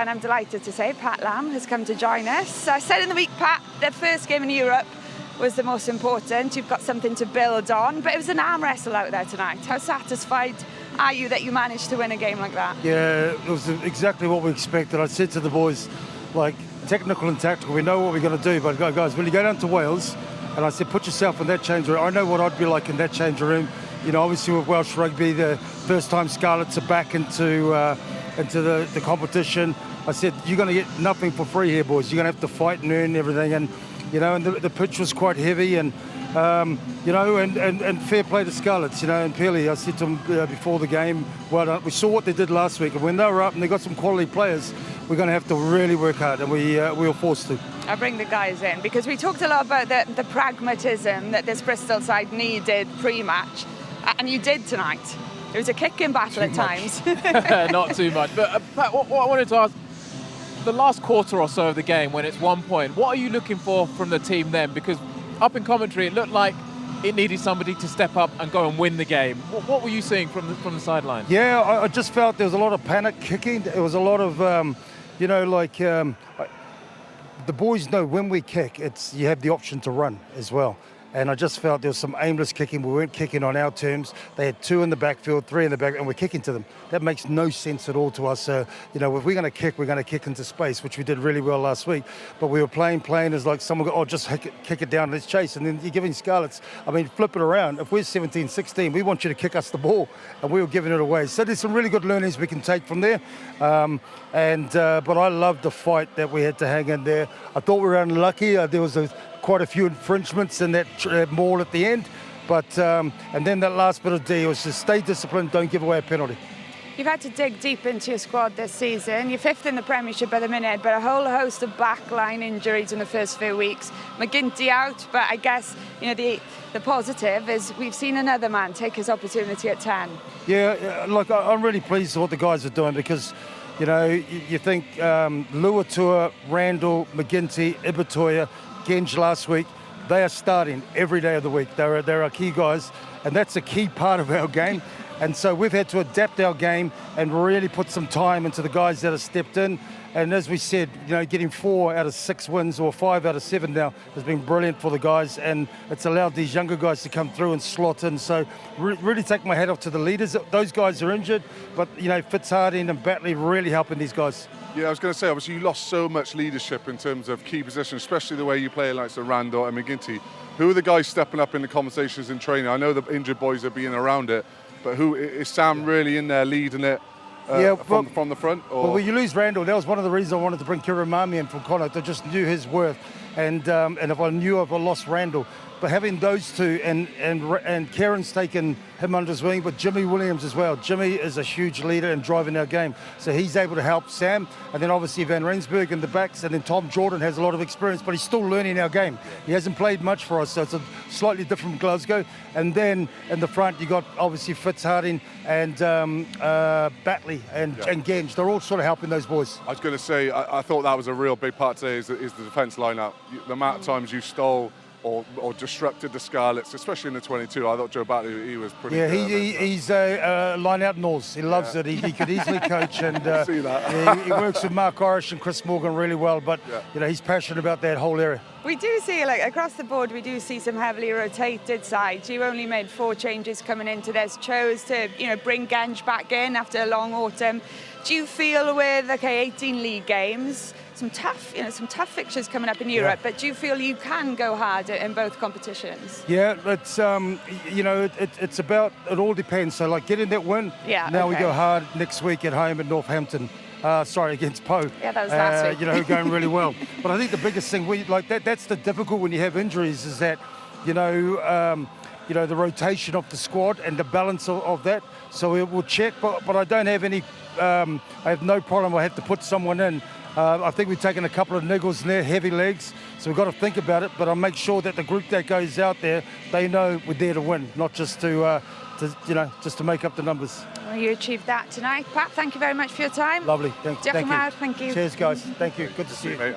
and I'm delighted to say Pat Lam has come to join us. I said in the week, Pat, the first game in Europe was the most important. You've got something to build on, but it was an arm wrestle out there tonight. How satisfied are you that you managed to win a game like that? Yeah, it was exactly what we expected. I said to the boys, like, technical and tactical, we know what we're going to do, but guys, when you go down to Wales, and I said, put yourself in that change room. I know what I'd be like in that change room. You know, obviously with Welsh rugby, the first time Scarlets are back into the competition. I said, you're going to get nothing for free here, boys. You're going to have to fight and earn everything. And, you know, and the pitch was quite heavy and, you know, and fair play to Scarlets, you know, and Pearly, I said to them before the game, well done. We saw what they did last week, and when they were up and they got some quality players, we're going to have to really work hard, and we were forced to. I'll bring the guys in, because we talked a lot about the pragmatism that this Bristol side needed pre-match, and you did tonight. It was a kicking battle at times. Not too much. But Pat, what I wanted to ask, the last quarter or so of the game, when it's 1 point, what are you looking for from the team then? Because up in commentary, it looked like it needed somebody to step up and go and win the game. What were you seeing from the sideline? Yeah, I just felt there was a lot of panic kicking. There was a lot of, you know, like, the boys know when we kick, you have the option to run as well. And I just felt there was some aimless kicking. We weren't kicking on our terms. They had 2 in the backfield, 3 in the back, and we're kicking to them. That makes no sense at all to us. You know, if we're going to kick into space, which we did really well last week. But we were playing as like someone go, oh, just kick it down, let's chase. And then you're giving Scarlets, I mean, flip it around. If we're 17, 16, we want you to kick us the ball. And we were giving it away. So there's some really good learnings we can take from there. But I loved the fight that we had to hang in there. I thought we were unlucky. There was quite a few infringements in that maul at the end, but and then that last bit of D was just stay disciplined, don't give away a penalty. You've had to dig deep into your squad this season. You're 5th in the Premiership at the minute, but a whole host of backline injuries in the first few weeks. McGinty out, but I guess, you know, the positive is we've seen another man take his opportunity at 10. Yeah, look, I'm really pleased with what the guys are doing, because, you know, you think Luatua, Randall, McGinty, Ibatoya, Genge last week, they are starting every day of the week. They're our key guys, and that's a key part of our game. And so we've had to adapt our game and really put some time into the guys that have stepped in. And as we said, you know, getting 4 out of 6 wins or 5 out of 7 now has been brilliant for the guys, and it's allowed these younger guys to come through and slot in. So really take my hat off to the leaders. Those guys are injured, but, you know, Fitzharding and Batley really helping these guys. Yeah, I was going to say, obviously you lost so much leadership in terms of key positions, especially the way you play like Randall and McGinty. Who are the guys stepping up in the conversations in training? I know the injured boys are being around it, but who is Sam really in there leading it from the front? Or? Well, you lose Randall. That was one of the reasons I wanted to bring Kieran Mami in from Connacht. I just knew his worth, and if I lost Randall, but having those two and Kieran's taken him under his wing, but Jimmy Williams as well. Jimmy is a huge leader and driving our game, so he's able to help Sam, and then obviously Van Rensburg in the backs, and then Tom Jordan has a lot of experience, but he's still learning our game. He hasn't played much for us, so it's a slightly different Glasgow. And then in the front you got obviously Fitzharding and Batley and Genge. They're all sort of helping those boys. I was going to say, I thought that was a real big part today is the defence line-up. The amount of times you stole or disrupted the Scarlets, especially in the 22. I thought Joe Batley, he was pretty good. He's a line-out nose. He loves it. He could easily coach, and see that. he works with Mark Irish and Chris Morgan really well, but you know, he's passionate about that whole area. We do see, like, across the board, we do see some heavily rotated sides. You only made 4 changes coming into this, chose to, you know, bring Genge back in after a long autumn. Do you feel with, 18 league games, some tough fixtures coming up in Europe, but do you feel you can go hard in both competitions? Yeah, it's, you know, it's about, it all depends. So, like, getting that win, now we go hard next week at home at Northampton. Against Poe. Yeah, that was last week. You know, going really well. But I think the biggest thing, that's the difficult when you have injuries, is that, you know, the rotation of the squad and the balance of that. So we'll check, but I don't have any, I have no problem. I have to put someone in. I think we've taken a couple of niggles in there, heavy legs, so we've got to think about it, but I'll make sure that the group that goes out there, they know we're there to win, not just to make up the numbers. Well, you achieved that tonight. Pat, thank you very much for your time. Lovely. Thank you. Thank you. Cheers, guys. Thank you. Good to see you. Mate,